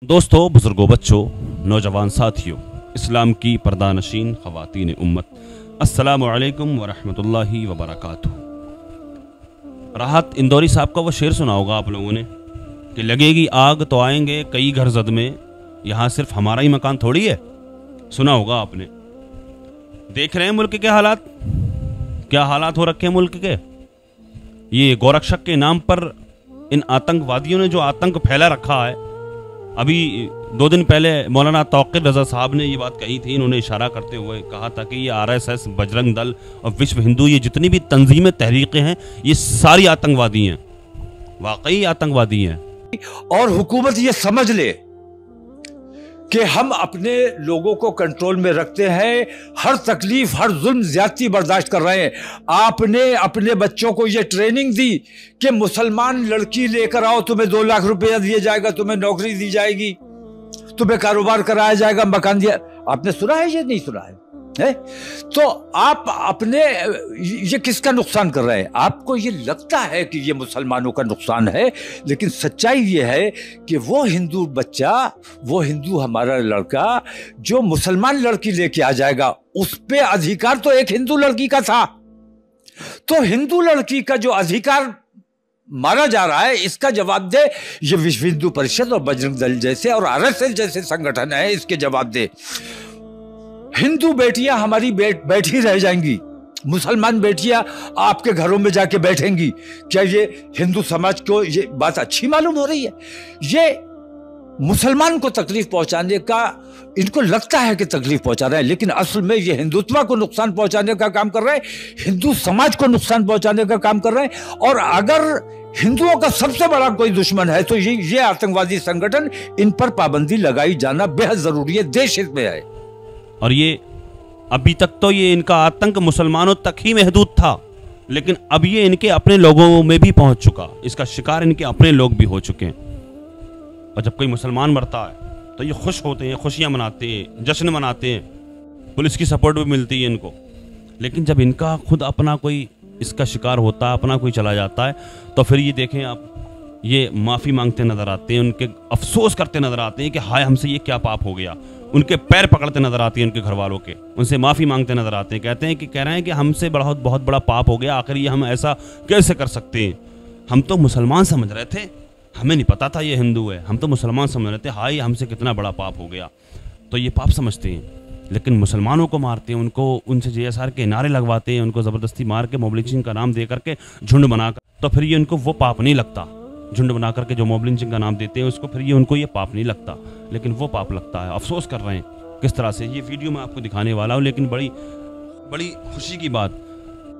दोस्तों, बुजुर्गों, बच्चों, नौजवान साथियों, इस्लाम की पर्दानशीन ख़वातीन उम्मत, अस्सलामु अलैकुम वरहमतुल्लाहि वबरकातुहू। राहत इंदौरी साहब का वो शेर सुना होगा आप लोगों ने कि लगेगी आग तो आएंगे कई घर जद में, यहाँ सिर्फ हमारा ही मकान थोड़ी है। सुना होगा आपने। देख रहे हैं मुल्क के हालात, क्या हालात हो रखे हैं मुल्क के। ये गोरक्षक के नाम पर इन आतंकवादियों ने जो आतंक फैला रखा है। अभी 2 दिन पहले मौलाना तौक़ीर रज़ा साहब ने ये बात कही थी। इन्होंने इशारा करते हुए कहा था कि ये आरएसएस, बजरंग दल और विश्व हिंदू, ये जितनी भी तंजीमें, तहरीकें हैं, ये सारी आतंकवादी हैं, वाकई आतंकवादी हैं। और हुकूमत ये समझ ले कि हम अपने लोगों को कंट्रोल में रखते हैं, हर तकलीफ, हर जुल्म, ज्यादती बर्दाश्त कर रहे हैं। आपने अपने बच्चों को ये ट्रेनिंग दी कि मुसलमान लड़की लेकर आओ, तुम्हें 2 लाख रुपया दिया जाएगा, तुम्हें नौकरी दी जाएगी, तुम्हें कारोबार कराया जाएगा, मकान दिया। आपने सुना है? ये नहीं सुना है? तो आप अपने, ये किसका नुकसान कर रहे हैं? आपको ये लगता है कि ये मुसलमानों का नुकसान है, लेकिन सच्चाई ये है कि वो हिंदू बच्चा, वो हिंदू हमारा लड़का जो मुसलमान लड़की लेके आ जाएगा, उस पे अधिकार तो एक हिंदू लड़की का था। तो हिंदू लड़की का जो अधिकार मारा जा रहा है, इसका जवाब दे ये विश्व हिंदू परिषद और बजरंग दल जैसे और आरएसएस जैसे संगठन है, इसके जवाब दे। हिंदू बेटियां हमारी बैठी रह जाएंगी, मुसलमान बेटियां आपके घरों में जाके बैठेंगी। क्या ये हिंदू समाज को ये बात अच्छी मालूम हो रही है? ये मुसलमान को तकलीफ पहुंचाने का इनको लगता है कि तकलीफ पहुंचा रहे हैं, लेकिन असल में ये हिंदुत्व को नुकसान पहुंचाने का काम कर रहे हैं, हिंदू समाज को नुकसान पहुंचाने का काम कर रहे हैं। और अगर हिंदुओं का सबसे बड़ा कोई दुश्मन है तो ये आतंकवादी संगठन, इन पर पाबंदी लगाई जाना बेहद जरूरी है, देश हित में है। और ये अभी तक तो ये इनका आतंक मुसलमानों तक ही महदूद था, लेकिन अब ये इनके अपने लोगों में भी पहुंच चुका। इसका शिकार इनके अपने लोग भी हो चुके हैं। और जब कोई मुसलमान मरता है तो ये खुश होते हैं, खुशियां मनाते हैं, जश्न मनाते हैं, पुलिस की सपोर्ट भी मिलती है इनको। लेकिन जब इनका खुद अपना कोई इसका शिकार होता है, अपना कोई चला जाता है, तो फिर ये देखें आप, ये माफ़ी मांगते नजर आते हैं, उनके अफसोस करते नजर आते हैं कि हाय हमसे ये क्या पाप हो गया। उनके पैर पकड़ते नजर आती हैं उनके घर वालों के, उनसे माफ़ी मांगते नजर आते हैं, कहते हैं कि कह रहे हैं कि हमसे बहुत बड़ा पाप हो गया, आखिर ये हम ऐसा कैसे कर सकते हैं। हम तो मुसलमान समझ रहे थे, हमें नहीं पता था ये हिंदू है, हम तो मुसलमान समझ रहे थे, हाय हमसे कितना बड़ा पाप हो गया। तो ये पाप समझते हैं, लेकिन मुसलमानों को मारते हैं, उनको उनसे JSR के नारे लगवाते हैं, उनको ज़बरदस्ती मार के मॉब लिंचिंग का नाम दे करके, झुंड बनाकर, तो फिर ये उनको वो पाप नहीं लगता। झुंड बना करके जो मॉब लिंचिंग का नाम देते हैं उसको, फिर ये उनको ये पाप नहीं लगता, लेकिन वो पाप लगता है। अफसोस कर रहे हैं किस तरह से। ये वीडियो मैं आपको दिखाने वाला हूँ, लेकिन बड़ी खुशी की बात,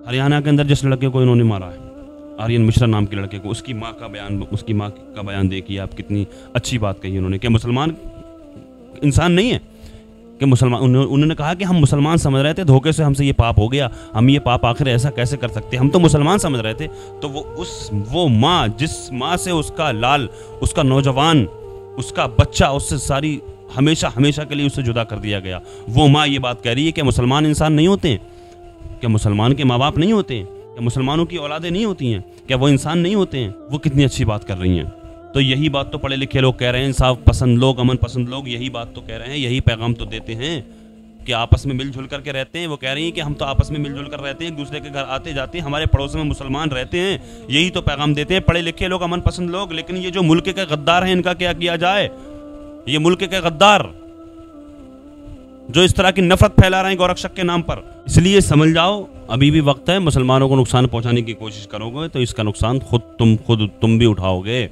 हरियाणा के अंदर जिस लड़के को इन्होंने मारा है, आर्यन मिश्रा नाम के लड़के को, उसकी माँ का बयान देखिए आप, कितनी अच्छी बात कही उन्होंने कि मुसलमान इंसान नहीं है, कि मुसलमान, उन्होंने कहा कि हम मुसलमान समझ रहे थे, धोखे से हमसे ये पाप हो गया, हम ये पाप आखिर ऐसा कैसे कर सकते हैं, हम तो मुसलमान समझ रहे थे। तो वो माँ, जिस माँ से उसका लाल, उसका नौजवान, उसका बच्चा, उससे सारी हमेशा के लिए उससे जुदा कर दिया गया, वो माँ ये बात कह रही है कि मुसलमान इंसान नहीं होते हैं, क्या मुसलमान के माँ बाप नहीं होते हैं, क्या मुसलमानों की औलादें नहीं होती हैं, क्या वो इंसान नहीं होते हैं। वो कितनी अच्छी बात कर रही हैं। तो यही बात तो पढ़े लिखे लोग कह रहे हैं, इंसाफ पसंद लोग, अमन पसंद लोग यही बात तो कह रहे हैं, यही पैगाम तो देते हैं कि आपस में मिलजुल करके रहते हैं। वो कह रही हैं कि हम तो आपस में मिलजुल कर रहते हैं, एक दूसरे के घर आते जाते हैं, हमारे पड़ोस में मुसलमान रहते हैं, यही तो पैगाम देते हैं पढ़े लिखे लोग, अमन पसंद लोग। लेकिन ये जो मुल्क के गद्दार हैं, इनका क्या किया जाए। ये मुल्क के गद्दार जो इस तरह की नफरत फैला रहे हैं गोरक्षक के नाम पर, इसलिए समझ जाओ अभी भी वक्त है। मुसलमानों को नुकसान पहुंचाने की कोशिश करोगे तो इसका नुकसान खुद तुम भी उठाओगे।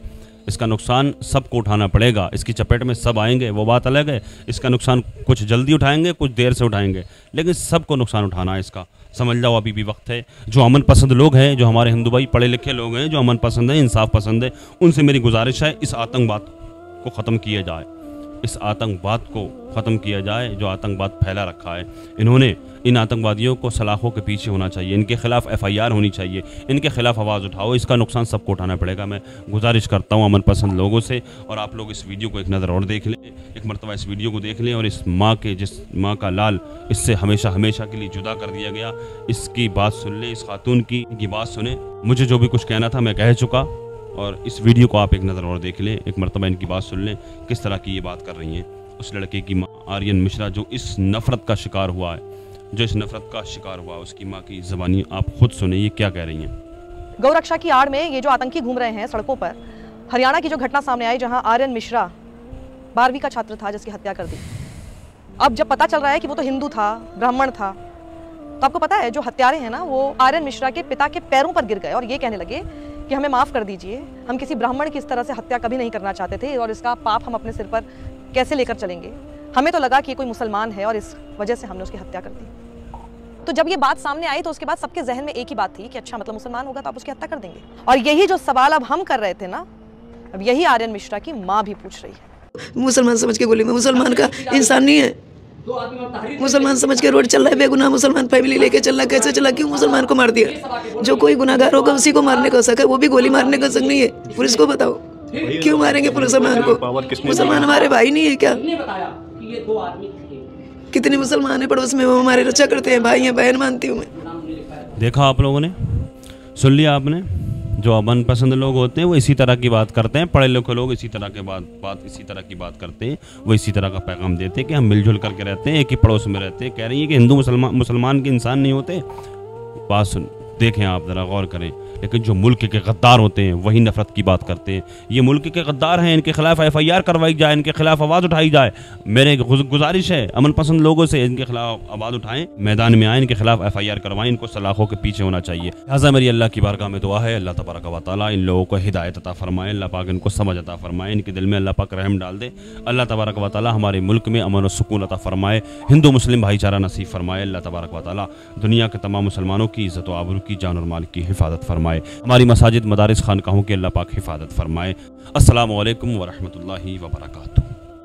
इसका नुकसान सबको उठाना पड़ेगा, इसकी चपेट में सब आएंगे, वो बात अलग है। इसका नुकसान कुछ जल्दी उठाएंगे, कुछ देर से उठाएंगे, लेकिन सबको नुकसान उठाना है इसका। समझ जाओ अभी भी वक्त है। जो अमन पसंद लोग हैं, जो हमारे हिंदू भाई पढ़े लिखे लोग हैं, जो अमन पसंद है, इंसाफ पसंद है, उनसे मेरी गुजारिश है, इस आतंकवाद को ख़त्म किया जाए, इस आतंकवाद को ख़त्म किया जाए जो आतंकवाद फैला रखा है। इन्होंने, इन आतंकवादियों को सलाखों के पीछे होना चाहिए, इनके खिलाफ FIR होनी चाहिए, इनके खिलाफ आवाज़ उठाओ, इसका नुकसान सबको उठाना पड़ेगा। मैं गुजारिश करता हूँ अमन पसंद लोगों से, और आप लोग इस वीडियो को एक नज़र और देख लें, एक मरतबा इस वीडियो को देख लें, और इस माँ के, जिस माँ का लाल इससे हमेशा के लिए जुदा कर दिया गया, इसकी बात सुन लें, इस खातून की बात सुने। मुझे जो भी कुछ कहना था मैं कह चुका, और इस वीडियो को आप एक नज़र और देख लें, एक मरतबा इनकी बात सुन लें, किस तरह की ये बात कर रही हैं। उस लड़के की माँ आर्यन मिश्रा जो इस नफ़रत का शिकार हुआ है, उसकी माँ की ज़बानी आप खुद सुने, ये क्या कह रही हैं। गौरक्षा की आड़ में ये जो आतंकी घूम रहे हैं सड़कों पर, हरियाणा की जो घटना सामने आई जहां आर्यन मिश्रा 12वीं का छात्र था जिसकी हत्या कर दी। अब जब पता चल रहा है कि वो तो हिंदू था, ब्राह्मण था, तो आपको पता है जो हत्यारे हैं ना, वो आर्यन मिश्रा के पिता के पैरों पर गिर गए और ये कहने लगे कि हमें माफ़ कर दीजिए, हम किसी ब्राह्मण की इस तरह से हत्या कभी नहीं करना चाहते थे और इसका पाप हम अपने सिर पर कैसे लेकर चलेंगे। हमें तो लगा कि ये कोई मुसलमान है और इस वजह से हमने उसकी हत्या कर दी। तो जब ये बात सामने आई तो उसके बाद सबके जहन में एक ही बात थी कि अच्छा, मतलब मुसलमान होगा तो आप उसकी हत्या कर देंगे। और यही जो सवाल अब हम कर रहे थे ना, अब यही आर्यन मिश्रा की माँ भी पूछ रही है। मुसलमान समझ के गोली में, मुसलमान का इंसान नहीं है, मुसलमान समझ के रोड चल रहा है, बेगुनाह मुसलमान फैमिली लेके चल रहा, कैसे चला, क्यों मुसलमान को मार दिया। जो कोई गुनाहगार होगा उसी को मारने का हक है, वो भी गोली मारने का हक नहीं है। पुलिस को बताओ क्यों मारेंगे मुसलमान को? मुसलमान हमारे भाई नहीं है क्या? कितने मुसलमान है पड़ोस में, वो हमारे रक्षा करते हैं, भाई हैं, बहन मानती हूँ मैं। देखा आप लोगों ने, सुन लिया आपने। जो मनपसंद लोग होते हैं वो इसी तरह की बात करते हैं, पढ़े लिखे लोग इसी तरह की बात करते हैं, वो इसी तरह का पैगाम देते हैं कि हम मिलजुल करके रहते हैं, एक ही पड़ोस में रहते हैं। कह रही है कि हिंदू मुसलमान के इंसान नहीं होते। बात सुन, देखें आप ज़रा गौर करें। लेकिन जो मुल्क के गद्दार होते हैं वही नफरत की बात करते हैं। ये मुल्क के गद्दार हैं, इनके खिलाफ FIR करवाई जाए, इनके खिलाफ आवाज़ उठाई जाए। मेरे गुजारिश है अमन पसंद लोगों से, इनके खिलाफ आवाज़ उठाएं, मैदान में आए, इनके खिलाफ FIR करवाएं, इनको सलाखों के पीछे होना चाहिए। लिहाजा मेरी अल्लाह की बारगाह में दुआ है, अल्लाह तबारक व तआला इन लोगों को हिदायत अता फरमाए, अल्लाह पाक इनको समझ अता फरमाए, इनके दिल में अल्लाह पाक रहम डाल दे। अल्लाह तबारक व तआला हमारे मुल्क में अमन और सुकून अता फरमाए, हिंदू मुस्लिम भाईचारा नसीब फरमाए। अल्लाह तबारक व तआला दुनिया के तमाम मुसलमानों की इज़्ज़त व आबरू की, जान और माल की हिफाजत फरमाए। हमारी मसाजिद, मदारिस, खानकाहों की अल्लाह पाक हिफाजत फरमाए। अस्सलामु अलैकुम व रहमतुल्लाहि व बरकातुहू।